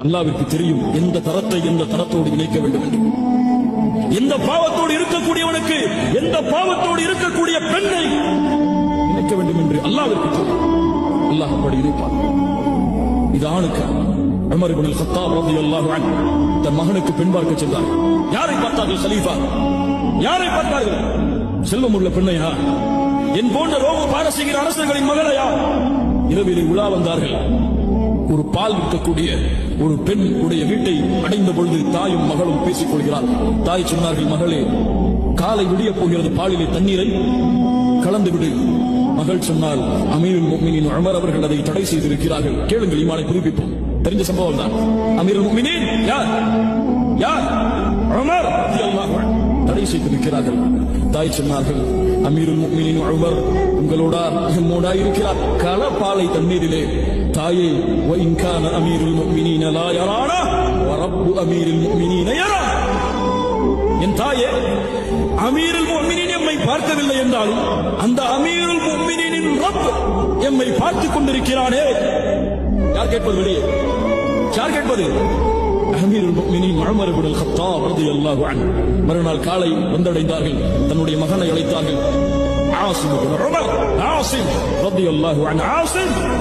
அல்லாஹ்விற்கு தெரியும் எந்த தரத்தை எந்த தரத்தோடு இணைக்க வேண்டும் என்று. எந்த பாவத்தோடு இருக்கக்கூடியவனுக்கு எந்த பாவத்தோடு இருக்கக்கூடிய பெண்ணை இணைக்க வேண்டும் என்று அல்லாஹ்விற்கு தெரியும். அல்லாஹ் அப்படி இருப்பார். இது ஆணுக்கு உமர் இப்னு அல்-கத்தாப் ரலியல்லாஹு அன்ஹு தன் மகனுக்கு பெண் பார்க்க சென்றார். யாரை பார்த்தார்கள்? கலீஃபா. யாரை பார்த்தார்கள்? செல்வமுள்ள பெண்ணையா? என் போன்ற ரோம பாரசீக அரசர்களின் மகளையா? இரவிலே உலா வந்தார்கள். ஒரு பால் விற்கக்கூடிய ஒரு பெண் உடைய வீட்டை அடைந்த பொழுது தாயும் மகளும் பேசிக் கொள்கிறார். தாய் சொன்னார்கள், மகளே, காலை விடிய போகிறது, பாலிலே தண்ணீரை கலந்து விடு. மகள் சொன்னால், அமீருல் முஃமினீன் உமர் அவர்கள் அதை தடை செய்திருக்கிறார்கள், கேளுங்கள், ஈமானை புதுப்பிப்போம். தெரிஞ்ச சம்பவம் தான். அமீருல் முஃமினீன் யார்? யார்? உமர் ரலியல்லாஹு அன்ஹு தடை செய்திருக்கிறார்கள். தாய் சொன்னார்கள், அமீருல் முஃமினீன் உமர் உங்களோட நம்மோட இருக்கிறார், களப்பாலை தண்ணீரிலே. தாயே, وَإِنْ كَانَ أَمِيرُ الْمُؤْمِنِينَ لَا يَرَانَا وَرَبُّ أَمِيرِ الْمُؤْمِنِينَ يَرَى. என் தாயே, அமீருல் முஃமினீன் எம்மை பார்க்கவில்லை என்றாலும் அந்த அமீருல் முஃமினீனின் ரப் எம்மை பார்த்துக் கொண்டிருக்கிறானே. யார் கேட்பது? வெளியே யார் கேட்பது? அமீருல் முஃமினீன் உமர் இப்னு அல்-கத்தாப் ரலியல்லாஹு அன்ஹு மறுநாள் காலை வந்தடைந்தார்கள். தன்னுடைய மகனை அழைத்தார்கள். ஆசிம் இப்னு உமர், ஆசிம் ரலியல்லாஹு அன்ஹு. ஆசிம்